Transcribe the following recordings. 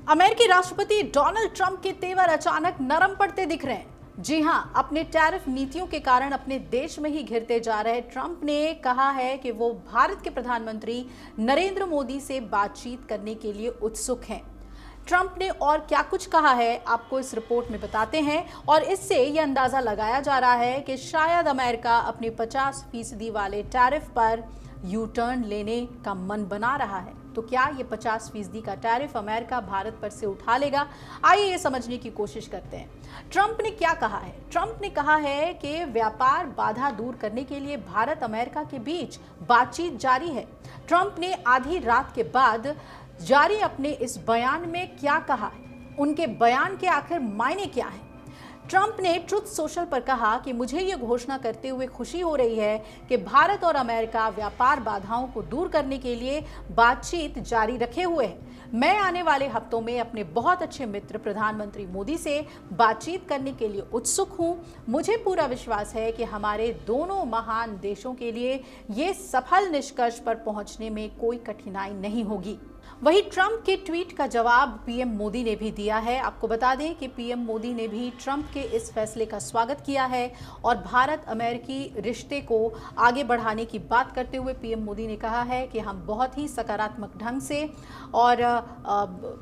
अमेरिकी राष्ट्रपति Donald Trump के तेवर अचानक नरम पड़ते दिख रहे हैं। जी हां, अपने टैरिफ नीतियों के कारण अपने देश में ही घिरते जा रहे ट्रंप ने कहा है कि वो भारत के प्रधानमंत्री नरेंद्र मोदी से बातचीत करने के लिए उत्सुक हैं। ट्रंप ने और क्या कुछ कहा है, आपको इस रिपोर्ट में बताते हैं और इससे यह अंदाजा लगाया जा रहा है कि शायद अमेरिका अपने 50% वाले टैरिफ पर यू टर्न लेने का मन बना रहा है। तो क्या ये 50% का टैरिफ अमेरिका भारत पर से उठा लेगा? आइए ये समझने की कोशिश करते हैं। ट्रंप ने क्या कहा है? ट्रंप ने कहा है कि व्यापार बाधा दूर करने के लिए भारत अमेरिका के बीच बातचीत जारी है। ट्रंप ने आधी रात के बाद जारी अपने इस बयान में क्या कहा है, उनके बयान के आखिर मायने क्या है? ट्रंप ने ट्रुथ सोशल पर कहा कि मुझे ये घोषणा करते हुए खुशी हो रही है कि भारत और अमेरिका व्यापार बाधाओं को दूर करने के लिए बातचीत जारी रखे हुए हैं। मैं आने वाले हफ्तों में अपने बहुत अच्छे मित्र प्रधानमंत्री मोदी से बातचीत करने के लिए उत्सुक हूं। मुझे पूरा विश्वास है कि हमारे दोनों महान देशों के लिए ये सफल निष्कर्ष पर पहुंचने में कोई कठिनाई नहीं होगी। वहीं ट्रंप के ट्वीट का जवाब पीएम मोदी ने भी दिया है। आपको बता दें कि पीएम मोदी ने भी ट्रंप के इस फैसले का स्वागत किया है और भारत अमेरिकी रिश्ते को आगे बढ़ाने की बात करते हुए पीएम मोदी ने कहा है कि हम बहुत ही सकारात्मक ढंग से और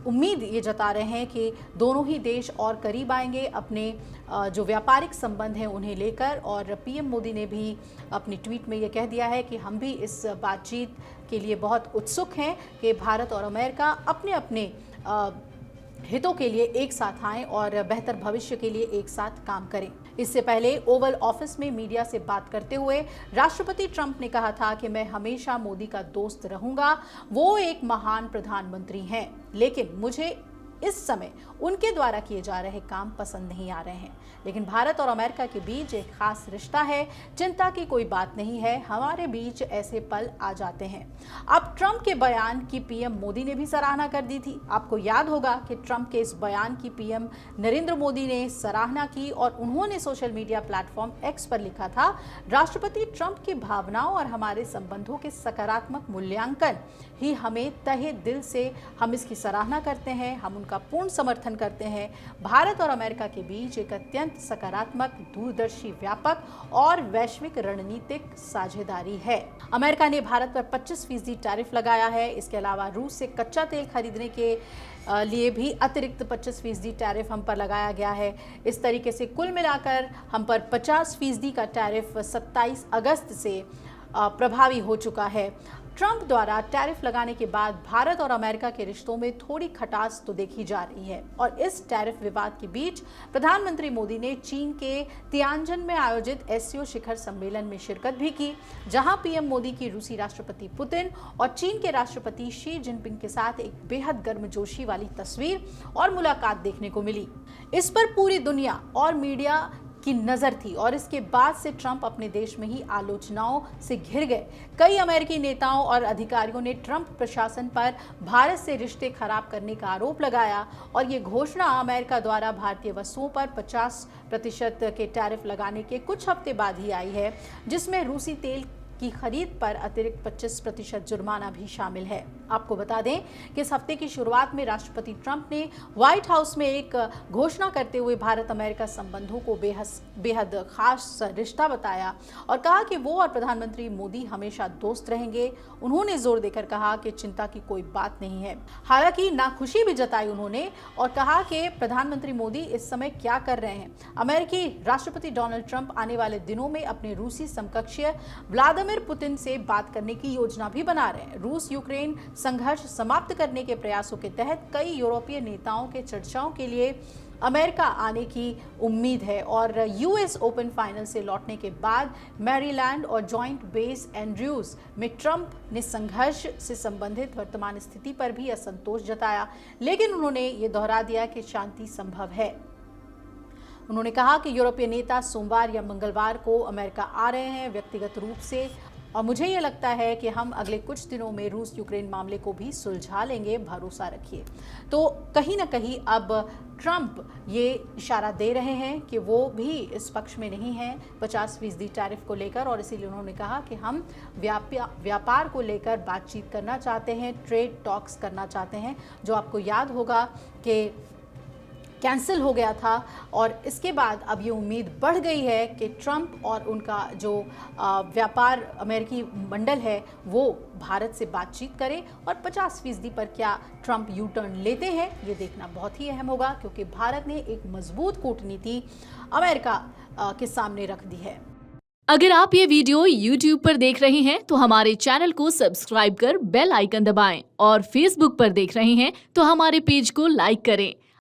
उम्मीद ये जता रहे हैं कि दोनों ही देश और करीब आएंगे अपने जो व्यापारिक संबंध हैं उन्हें लेकर। और पीएम मोदी ने भी अपने ट्वीट में ये कह दिया है कि हम भी इस बातचीत के लिए बहुत उत्सुक हैं कि भारत और अमेरिका अपने अपने हितों के लिए एक साथ आएं और बेहतर भविष्य के लिए एक साथ काम करें। इससे पहले ओवल ऑफिस में मीडिया से बात करते हुए राष्ट्रपति ट्रंप ने कहा था कि मैं हमेशा मोदी का दोस्त रहूंगा। वो एक महान प्रधानमंत्री हैं, लेकिन मुझे इस समय उनके द्वारा किए जा रहे काम पसंद नहीं आ रहे हैं। लेकिन भारत और अमेरिका के बीच एक खास रिश्ता है, चिंता की कोई बात नहीं है, हमारे बीच ऐसे पल आ जाते हैं। अब ट्रंप के बयान की पीएम मोदी ने भी सराहना कर दी थी। आपको याद होगा कि ट्रंप के इस बयान की पीएम नरेंद्र मोदी ने सराहना की और उन्होंने सोशल मीडिया प्लेटफॉर्म एक्स पर लिखा था, राष्ट्रपति ट्रंप की भावनाओं और हमारे संबंधों के सकारात्मक मूल्यांकन ही हमें तहे दिल से हम इसकी सराहना करते हैं, हम उनका पूर्ण समर्थन करते हैं। भारत और अमेरिका के बीच एक अत्यंत सकारात्मक, दूरदर्शी, व्यापक और वैश्विक रणनीतिक साझेदारी है। अमेरिका ने भारत पर 25% टैरिफ लगाया है। इसके अलावा रूस से कच्चा तेल खरीदने के लिए भी अतिरिक्त 25% टैरिफ हम पर लगाया गया है। इस तरीके से कुल मिलाकर हम पर 50% का टैरिफ 27 अगस्त से प्रभावी हो चुका है। ट्रंप द्वारा टैरिफ लगाने के बाद भारत और अमेरिका के रिश्तों में थोड़ी खटास तो देखी जा रही है और इस टैरिफ विवाद के बीच प्रधानमंत्री मोदी ने चीन के तियानजिन में आयोजित एससीओ शिखर सम्मेलन में शिरकत भी की, जहां पीएम मोदी की रूसी राष्ट्रपति पुतिन और चीन के राष्ट्रपति शी जिनपिंग के साथ एक बेहद गर्मजोशी वाली तस्वीर और मुलाकात देखने को मिली। इस पर पूरी दुनिया और मीडिया की नजर थी और इसके बाद से ट्रंप अपने देश में ही आलोचनाओं से घिर गए। कई अमेरिकी नेताओं और अधिकारियों ने ट्रंप प्रशासन पर भारत से रिश्ते खराब करने का आरोप लगाया और ये घोषणा अमेरिका द्वारा भारतीय वस्तुओं पर 50% के टैरिफ लगाने के कुछ हफ्ते बाद ही आई है, जिसमें रूसी तेल की खरीद पर अतिरिक्त 25% जुर्माना भी शामिल है। आपको बता दें कि इस हफ्ते की शुरुआत में राष्ट्रपति ट्रंप ने व्हाइट हाउस में एक घोषणा करते हुए भारत अमेरिका संबंधों को बेहद खास रिश्ता बताया और कहा कि वो और प्रधानमंत्री मोदी हमेशा दोस्त रहेंगे। उन्होंने जोर देकर कहा कि चिंता की कोई बात नहीं है। हालांकि नाखुशी भी जताई उन्होंने और कहा कि प्रधानमंत्री मोदी इस समय क्या कर रहे हैं। अमेरिकी राष्ट्रपति डोनाल्ड ट्रंप आने वाले दिनों में अपने रूसी समकक्षीय व्लादिमीर पुतिन से बात करने की योजना भी बना रहे हैं। रूस यूक्रेन संघर्ष समाप्त करने के प्रयासों के तहत कई यूरोपीय नेताओं के चर्चाओं के लिए अमेरिका आने की उम्मीद है और यूएस ओपन फाइनल से लौटने के बाद मैरीलैंड और जॉइंट बेस एंड्रयूज में ट्रंप ने संघर्ष से संबंधित वर्तमान स्थिति पर भी असंतोष जताया, लेकिन उन्होंने ये दोहरा दिया कि शांति संभव है। उन्होंने कहा कि यूरोपीय नेता सोमवार या मंगलवार को अमेरिका आ रहे हैं। व्यक्तिगत रूप से और मुझे ये लगता है कि हम अगले कुछ दिनों में रूस यूक्रेन मामले को भी सुलझा लेंगे, भरोसा रखिए। तो कहीं ना कहीं अब ट्रंप ये इशारा दे रहे हैं कि वो भी इस पक्ष में नहीं है 50% टैरिफ को लेकर, और इसीलिए उन्होंने कहा कि हम व्यापार को लेकर बातचीत करना चाहते हैं, ट्रेड टॉक्स करना चाहते हैं, जो आपको याद होगा कि कैंसिल हो गया था। और इसके बाद अब ये उम्मीद बढ़ गई है कि ट्रंप और उनका जो व्यापार अमेरिकी मंडल है वो भारत से बातचीत करे, और 50% पर क्या ट्रंप यू टर्न लेते हैं ये देखना बहुत ही अहम होगा, क्योंकि भारत ने एक मजबूत कूटनीति अमेरिका के सामने रख दी है। अगर आप ये वीडियो YouTube पर देख रहे हैं तो हमारे चैनल को सब्सक्राइब कर बेल आइकन दबाएं, और Facebook पर देख रहे हैं तो हमारे पेज को लाइक करें।